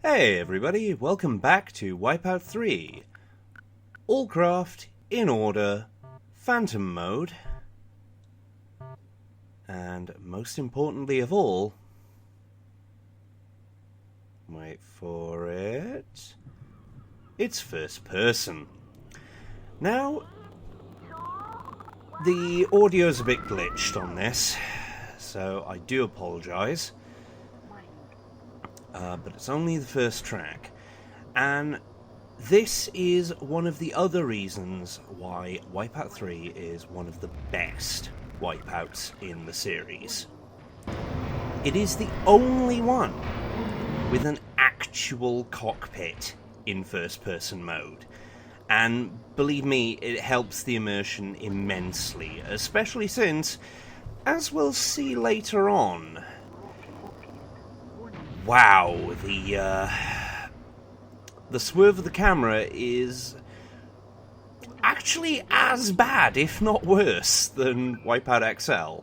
Hey everybody, welcome back to Wipeout 3. All craft, in order, phantom mode, and most importantly of all, wait for it, it's first person. Now, the audio's a bit glitched on this, so I do apologise. But it's only the first track, and this is one of the other reasons why Wipeout 3 is one of the best Wipeouts in the series. It is the only one with an actual cockpit in first-person mode, and believe me, it helps the immersion immensely, especially since, as we'll see later on, wow, the swerve of the camera is actually as bad, if not worse, than Wipeout XL.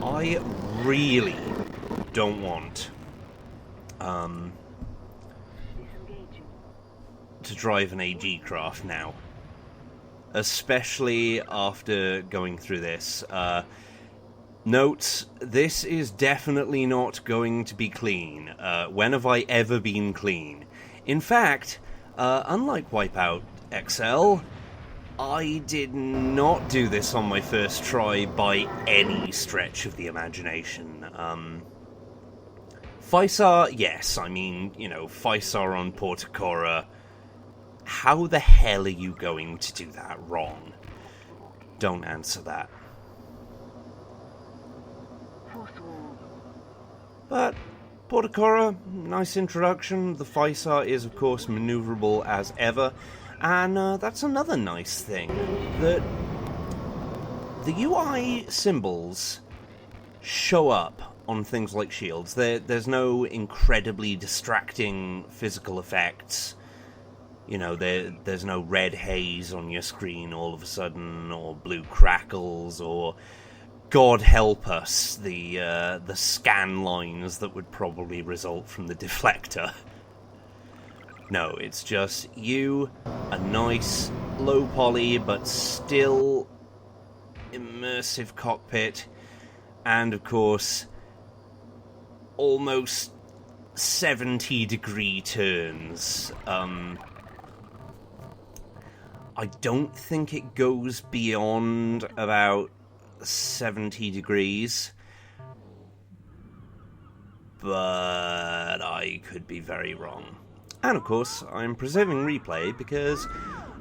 I really don't want to drive an AG craft now, especially after going through this. Note, this is definitely not going to be clean. When have I ever been clean? In fact, unlike Wipeout XL, I did not do this on my first try by any stretch of the imagination. Faisar, yes, I mean, you know, Faisar on Porticora. How the hell are you going to do that wrong? Don't answer that. But Porticora, nice introduction. The Faisar is, of course, maneuverable as ever, and that's another nice thing, that the UI symbols show up on things like shields. There's no incredibly distracting physical effects. You know, there's no red haze on your screen all of a sudden, or blue crackles, or God help us, the scan lines that would probably result from the deflector. No, it's just you, a nice, low poly, but still immersive cockpit, and of course, almost 70-degree turns. I don't think it goes beyond about 70 degrees, but I could be very wrong. And of course, I'm preserving replay because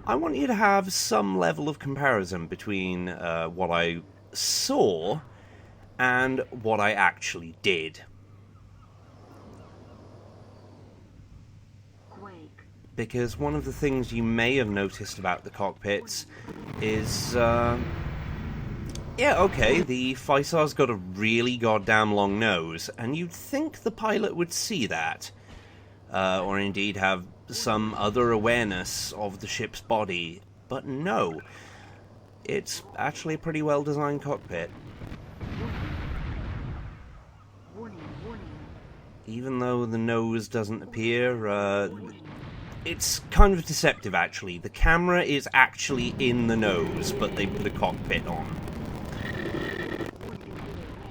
I want you to have some level of comparison between what I saw and what I actually did. Because one of the things you may have noticed about the cockpits is yeah, okay, the Faisar's got a really goddamn long nose, and you'd think the pilot would see that, or indeed have some other awareness of the ship's body, but no, it's actually a pretty well-designed cockpit. Even though the nose doesn't appear, it's kind of deceptive, actually. The camera is actually in the nose, but they put a cockpit on.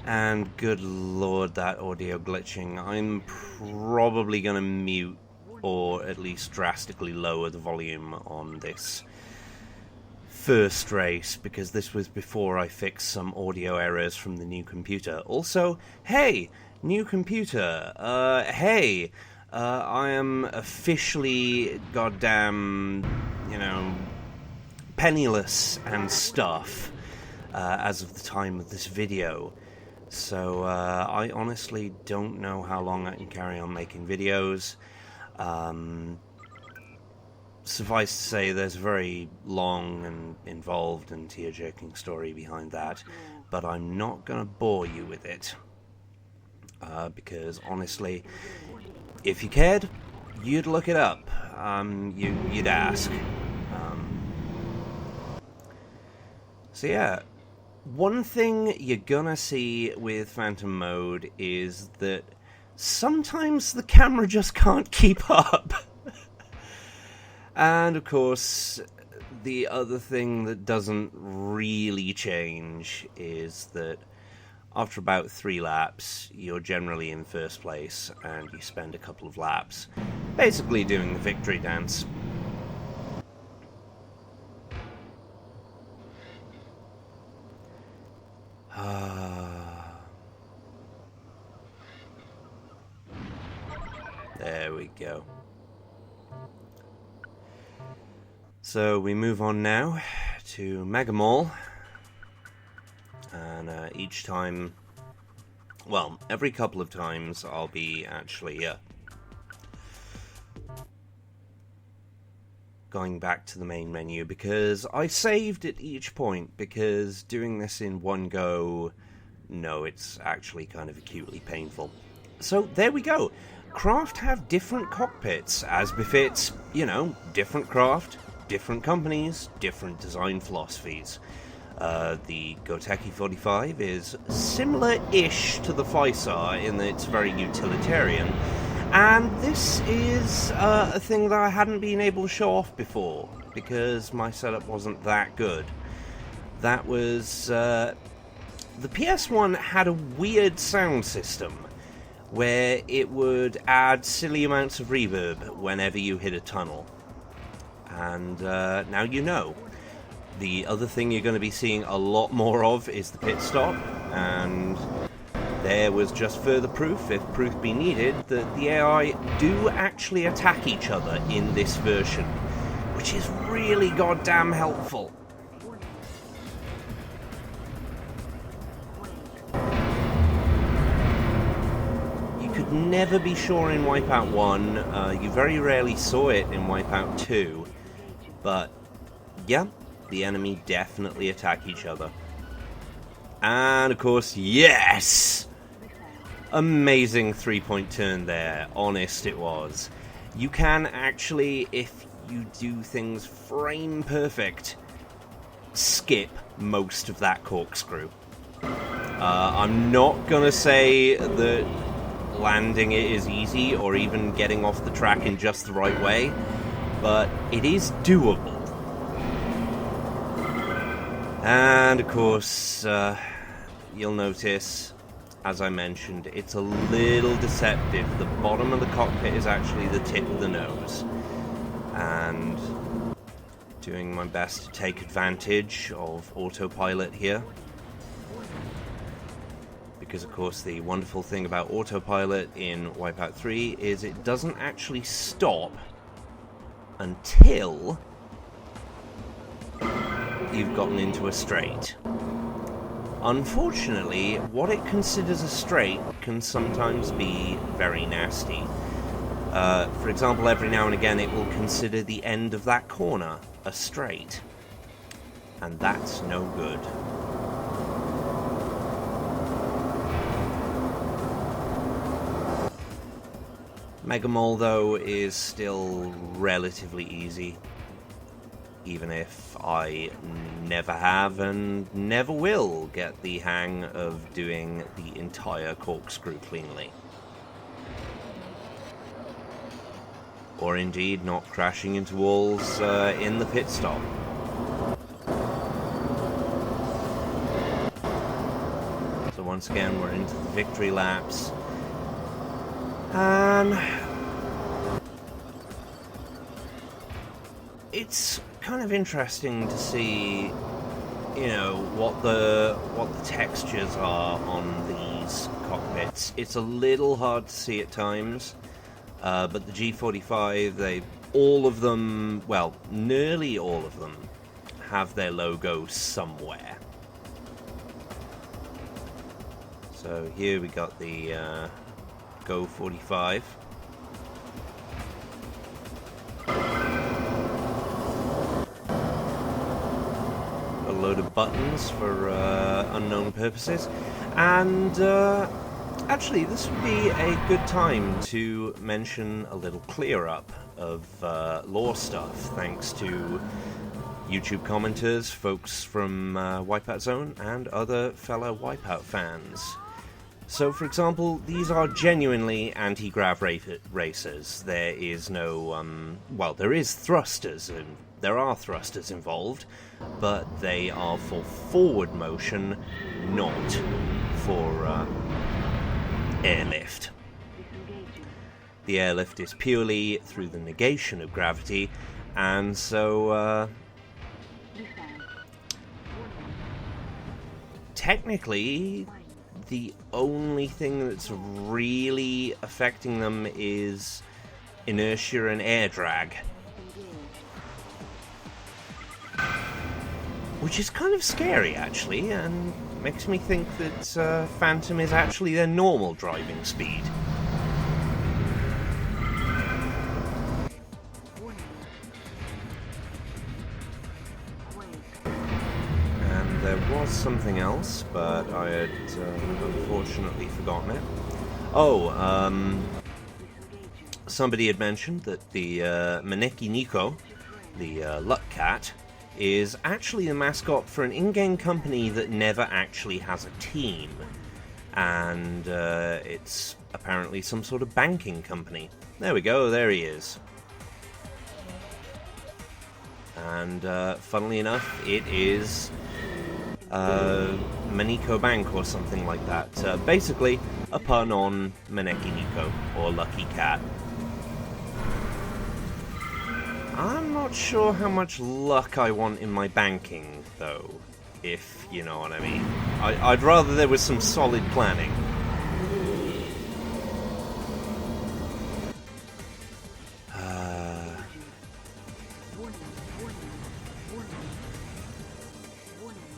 And good lord, that audio glitching. I'm probably going to mute, or at least drastically lower the volume on this first race, because this was before I fixed some audio errors from the new computer. Also, hey, new computer, hey, I am officially goddamn, you know, penniless and stuff, as of the time of this video. So, I honestly don't know how long I can carry on making videos. Suffice to say, there's a very long and involved and tear-jerking story behind that, but I'm not going to bore you with it. Because, honestly, if you cared, you'd look it up. You'd ask. So yeah, one thing you're gonna see with Phantom Mode is that sometimes the camera just can't keep up. And of course, the other thing that doesn't really change is that after about 3 laps, you're generally in first place, and you spend a couple of laps basically doing the victory dance. There we go. So we move on now to Mega Mall, and each time, well, every couple of times I'll be actually going back to the main menu, because I saved at each point, because doing this in one go, no, it's actually kind of acutely painful. So there we go. Craft have different cockpits, as befits, you know, different craft, different companies, different design philosophies. The Goteki 45 is similar-ish to the Faisar in that it's very utilitarian, and this is a thing that I hadn't been able to show off before, because my setup wasn't that good. That was... the PS1 had a weird sound system, where it would add silly amounts of reverb whenever you hit a tunnel. And now you know. The other thing you're going to be seeing a lot more of is the pit stop, and there was just further proof, if proof be needed, that the AI do actually attack each other in this version, which is really goddamn helpful. Never be sure in Wipeout 1, you very rarely saw it in Wipeout 2, but yeah, the enemy definitely attack each other. And of course, yes! Amazing 3-point turn there, honest it was. You can actually, if you do things frame perfect, skip most of that corkscrew. I'm not gonna say that landing it is easy, or even getting off the track in just the right way, but it is doable. And of course, you'll notice, as I mentioned, it's a little deceptive. The bottom of the cockpit is actually the tip of the nose, and doing my best to take advantage of autopilot here. Because, of course, the wonderful thing about autopilot in Wipeout 3 is it doesn't actually stop until you've gotten into a straight. Unfortunately, what it considers a straight can sometimes be very nasty. For example, every now and again it will consider the end of that corner a straight. And that's no good. Mega Mall, though, is still relatively easy, even if I never have and never will get the hang of doing the entire corkscrew cleanly. Or indeed not crashing into walls in the pit stop. So once again, we're into the victory laps. And it's kind of interesting to see, you know, what the textures are on these cockpits. It's a little hard to see at times, but the G45, all of them, well, nearly all of them, have their logo somewhere. So here we got the Go 45. A load of buttons for unknown purposes, and actually this would be a good time to mention a little clear up of lore stuff, thanks to YouTube commenters, folks from Wipeout Zone, and other fellow Wipeout fans. So, for example, these are genuinely anti-grav racers. There is no, well, there is thrusters, and there are thrusters involved, but they are for forward motion, not for airlift. The airlift is purely through the negation of gravity, and so, technically, the only thing that's really affecting them is inertia and air drag. Which is kind of scary, actually, and makes me think that Phantom is actually their normal driving speed. There was something else, but I had unfortunately forgotten it. Oh, somebody had mentioned that the Maneki Nico, the luck cat, is actually the mascot for an in-game company that never actually has a team. And it's apparently some sort of banking company. There we go, there he is. And funnily enough, it is Maneko Bank or something like that. Basically, a pun on Maneki Nico, or Lucky Cat. I'm not sure how much luck I want in my banking, though, if you know what I mean. I'd rather there was some solid planning.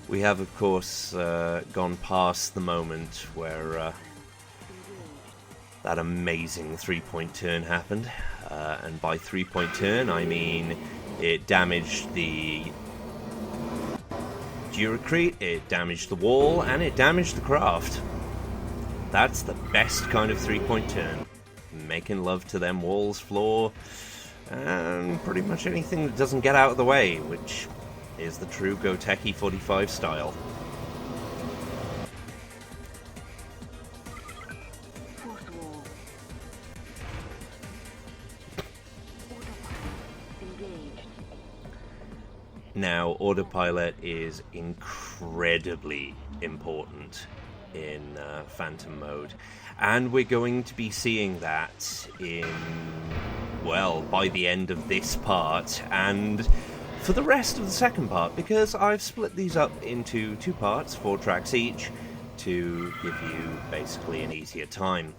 We have, of course, gone past the moment where that amazing three-point turn happened. And by three-point turn, I mean it damaged the Duracrete, it damaged the wall, and it damaged the craft. That's the best kind of three-point turn. Making love to them walls, floor, and pretty much anything that doesn't get out of the way, which is the true Goteki 45 style. Now, autopilot is incredibly important in Phantom mode, and we're going to be seeing that in, well, by the end of this part, and for the rest of the second part, because I've split these up into 2 parts, 4 tracks each, to give you basically an easier time.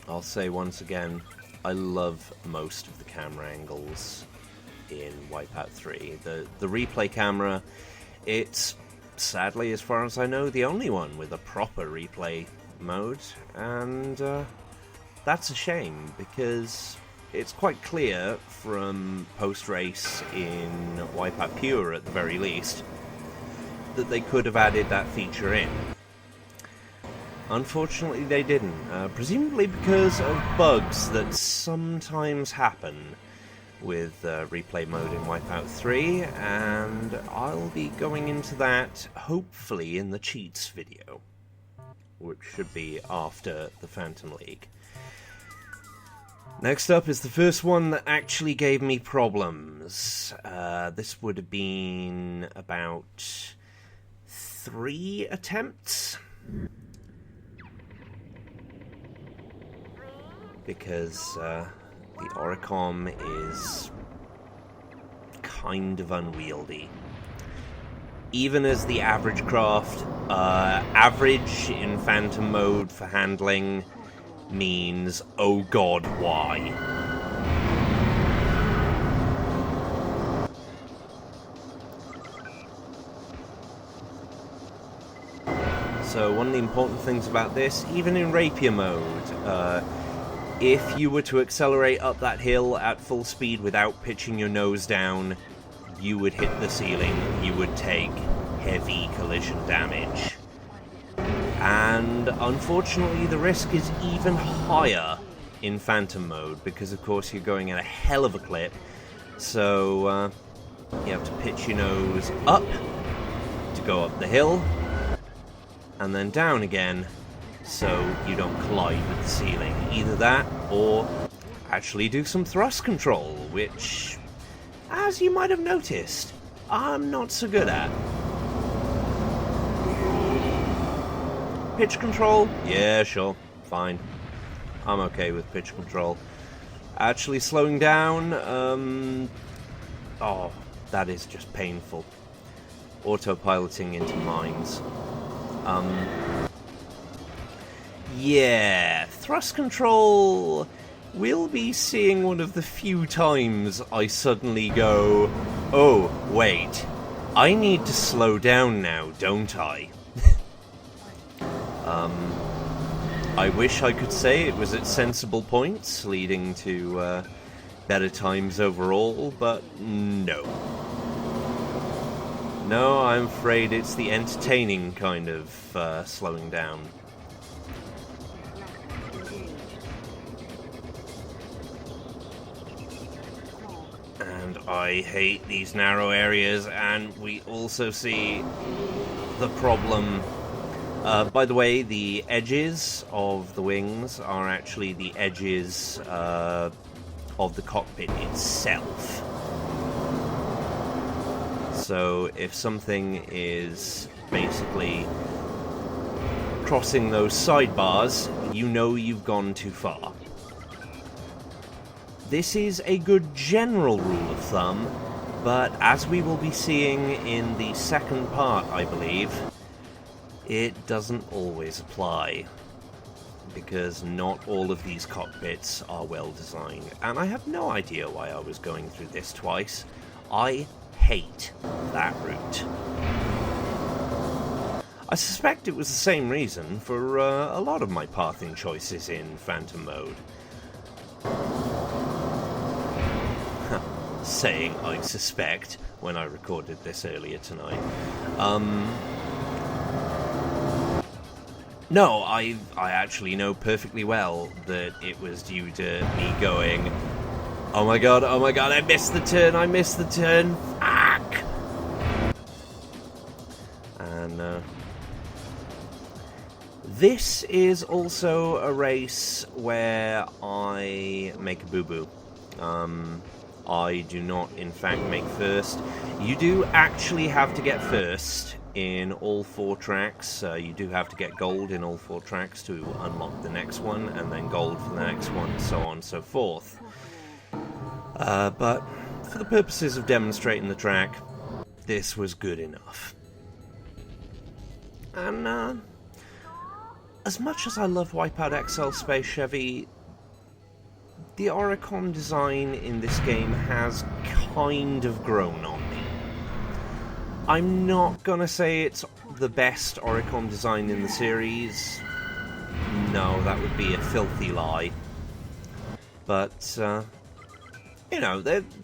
I'll say once again, I love most of the camera angles in Wipeout 3. The replay camera, it's sadly, as far as I know, the only one with a proper replay mode, and that's a shame, because it's quite clear from post-race in Wipeout Pure, at the very least, that they could have added that feature in. Unfortunately, they didn't, presumably because of bugs that sometimes happen with replay mode in Wipeout 3, and I'll be going into that hopefully in the cheats video, which should be after the Phantom League. Next up is the first one that actually gave me problems. This would have been about 3 attempts, because the Oricon is kind of unwieldy. Even as the average craft, average in Phantom mode for handling means, oh god, why? So one of the important things about this, even in Rapier mode, if you were to accelerate up that hill at full speed without pitching your nose down, you would hit the ceiling, you would take heavy collision damage. And unfortunately, the risk is even higher in Phantom mode, because of course you're going at a hell of a clip, so you have to pitch your nose up to go up the hill, and then down again so you don't collide with the ceiling. Either that, or actually do some thrust control, which, as you might have noticed, I'm not so good at. Pitch control? Yeah, sure, fine. I'm okay with pitch control. Actually slowing down, oh, that is just painful. Autopiloting into mines. Yeah, thrust control will be seeing one of the few times I suddenly go, oh, wait, I need to slow down now, don't I? I wish I could say it was at sensible points, leading to better times overall, but no. No, I'm afraid it's the entertaining kind of slowing down. And I hate these narrow areas, and we also see the problem. By the way, the edges of the wings are actually the edges of the cockpit itself. So if something is basically crossing those sidebars, you know you've gone too far. This is a good general rule of thumb, but as we will be seeing in the second part, I believe, it doesn't always apply, because not all of these cockpits are well designed, and I have no idea why I was going through this twice. I hate that route. I suspect it was the same reason for a lot of my pathing choices in Phantom mode. Saying I suspect when I recorded this earlier tonight. No, I actually know perfectly well that it was due to me going, oh my god, I missed the turn, fuck! And, this is also a race where I make a boo-boo. I do not, in fact, make first. You do actually have to get first in all 4 tracks. You do have to get gold in all 4 tracks to unlock the next one, and then gold for the next one, so on and so forth. But for the purposes of demonstrating the track, this was good enough. And as much as I love Wipeout XL Space Chevy, the Oricon design in this game has kind of grown on me. I'm not gonna say it's the best Oricon design in the series. No, that would be a filthy lie. But, you know,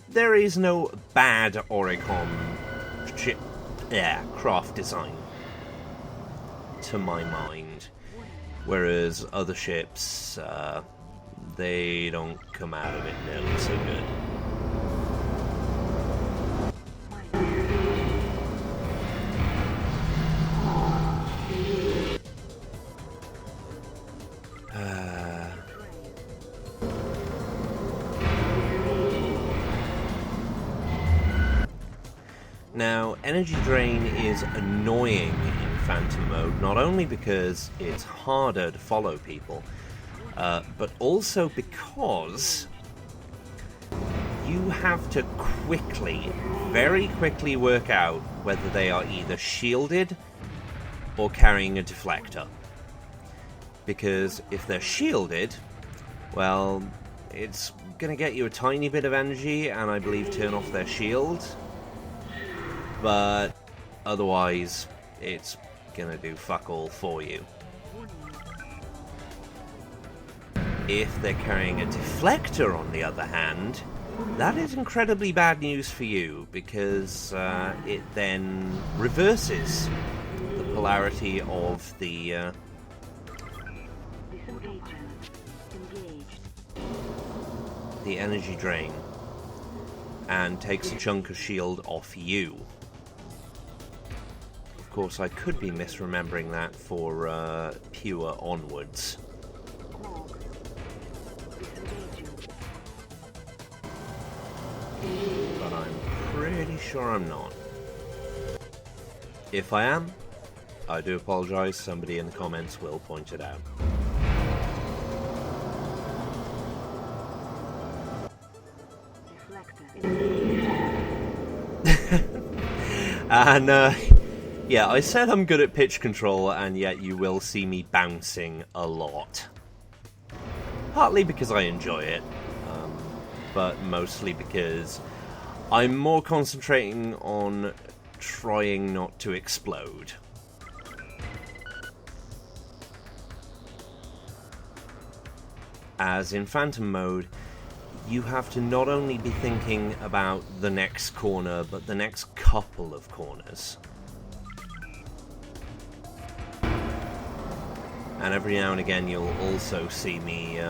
there is no bad Oricon craft design, to my mind. Whereas other ships, they don't come out of it nearly so good. Now, energy drain is annoying in Phantom mode, not only because it's harder to follow people, but also because you have to very quickly work out whether they are either shielded or carrying a deflector. Because if they're shielded, well, it's going to get you a tiny bit of energy and I believe turn off their shield. But otherwise, it's going to do fuck all for you. If they're carrying a deflector, on the other hand, that is incredibly bad news for you, because it then reverses the polarity of the the energy drain and takes a chunk of shield off you. Of course, I could be misremembering that for pure onwards. But I'm pretty sure I'm not. If I am, I do apologize. Somebody in the comments will point it out. And yeah, I said I'm good at pitch control, and yet you will see me bouncing a lot. Partly because I enjoy it, but mostly because I'm more concentrating on trying not to explode. As in Phantom mode, you have to not only be thinking about the next corner, but the next couple of corners. And every now and again you'll also see me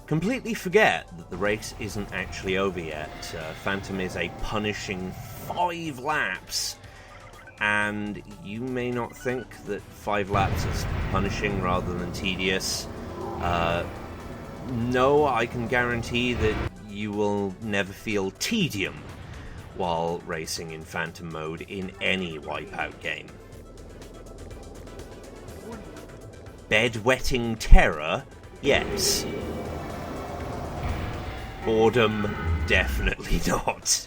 completely forget that the race isn't actually over yet. Phantom is a punishing 5 laps, and you may not think that 5 laps is punishing rather than tedious. No, I can guarantee that you will never feel tedium while racing in Phantom mode in any Wipeout game. Bedwetting terror? Yes. Boredom? Definitely not.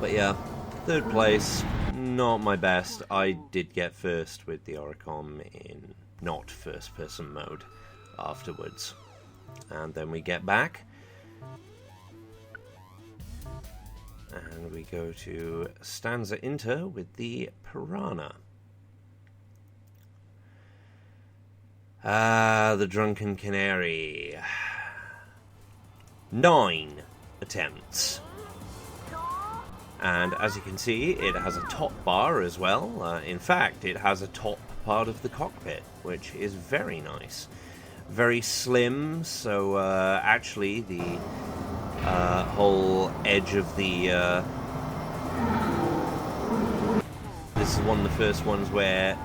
But yeah, 3rd place, not my best. I did get first with the Oricon in not first-person mode afterwards. And then we get back, and we go to Stanza Inter with the Piranha. The Drunken Canary. 9 attempts. And as you can see, it has a top bar as well. In fact, it has a top part of the cockpit, which is very nice. Very slim, so actually the whole edge of the... this is one of the first ones where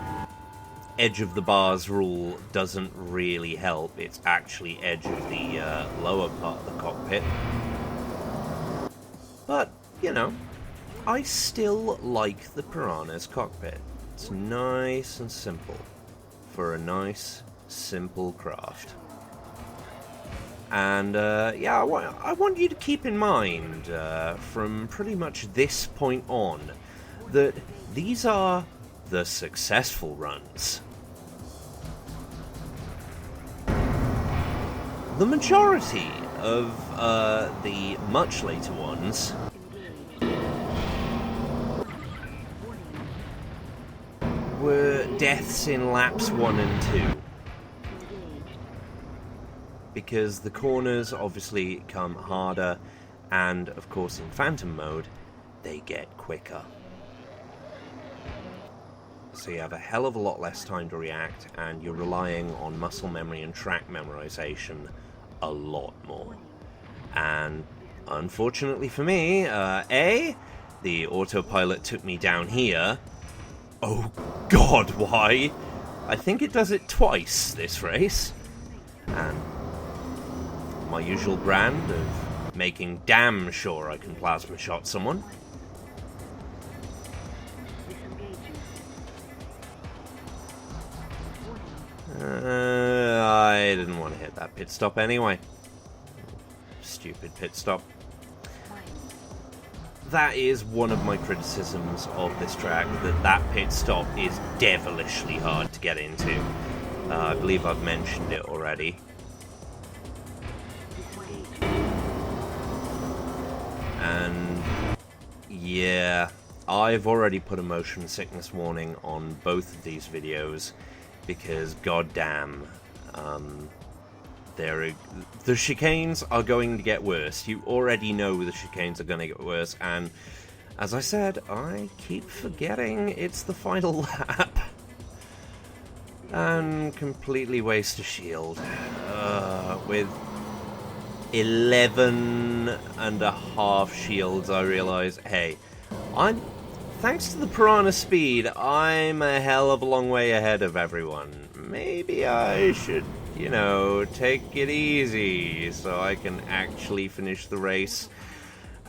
edge of the bars rule doesn't really help. It's actually edge of the lower part of the cockpit. But, you know, I still like the Piranha's cockpit. It's nice and simple for a nice, simple craft. And, yeah, I want you to keep in mind, from pretty much this point on, that these are the successful runs. The majority of the much later ones were deaths in laps 1 and 2. Because the corners obviously come harder, and of course in Phantom mode, they get quicker. So you have a hell of a lot less time to react, and you're relying on muscle memory and track memorization a lot more. And unfortunately for me, the autopilot took me down here. Oh god, why? I think it does it twice this race. And my usual brand of making damn sure I can plasma shot someone. I didn't want to hit that pit stop anyway. Stupid pit stop. That is one of my criticisms of this track, that pit stop is devilishly hard to get into. I believe I've mentioned it already. And yeah, I've already put a motion sickness warning on both of these videos because goddamn, the chicanes are going to get worse. You already know the chicanes are going to get worse, and as I said, I keep forgetting it's the final lap. And completely waste a shield. With 11.5 shields, I realise, hey, thanks to the Piranha speed, I'm a hell of a long way ahead of everyone. Maybe I should, you know, take it easy so I can actually finish the race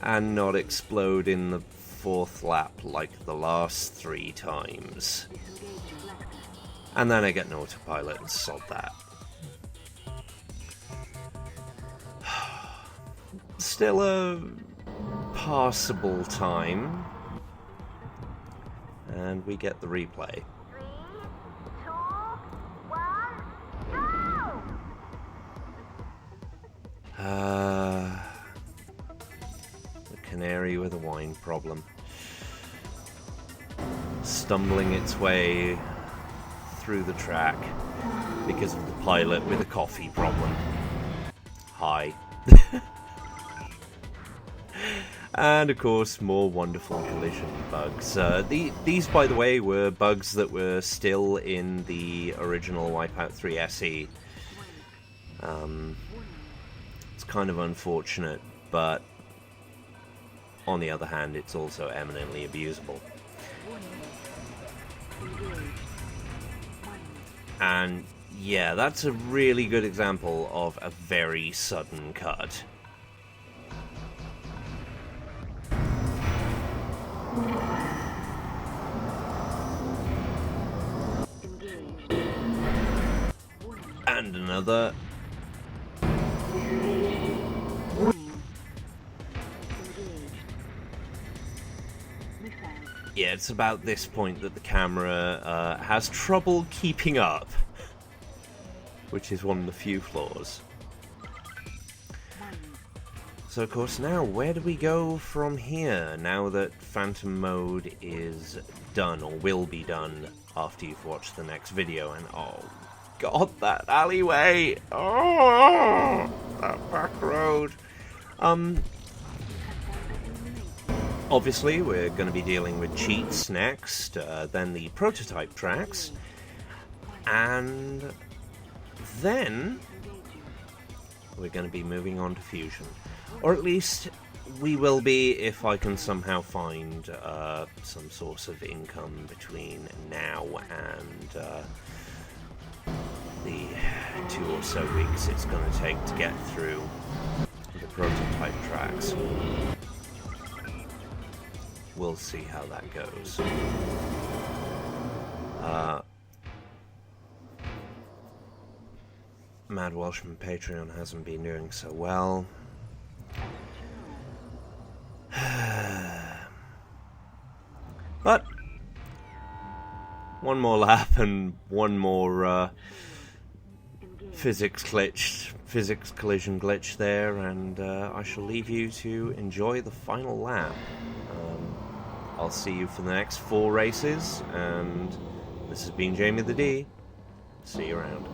and not explode in the 4th lap like the last 3 times. And then I get an autopilot and sod that. Still a passable time. And we get the replay. 3, 2, 1, go! The canary with a wine problem. Stumbling its way through the track because of the pilot with a coffee problem. Hi. And of course, more wonderful collision bugs. These, by the way, were bugs that were still in the original Wipeout 3 SE. It's kind of unfortunate, but on the other hand, it's also eminently abusable. And yeah, that's a really good example of a very sudden cut. And another. Yeah, it's about this point that the camera has trouble keeping up, which is one of the few flaws. So of course now, where do we go from here, now that Phantom Mode is done, or will be done, after you've watched the next video? And oh god, that alleyway! Oh, that back road! Obviously, we're going to be dealing with cheats next, then the prototype tracks, and then we're going to be moving on to Fusion. Or at least we will be if I can somehow find some source of income between now and the 2 or so weeks it's going to take to get through the prototype tracks. We'll see how that goes. Mad Welshman Patreon hasn't been doing so well. But one more lap and one more physics collision glitch there, and I shall leave you to enjoy the final lap. I'll see you for the next 4 races, and this has been Jamie the D. See you around.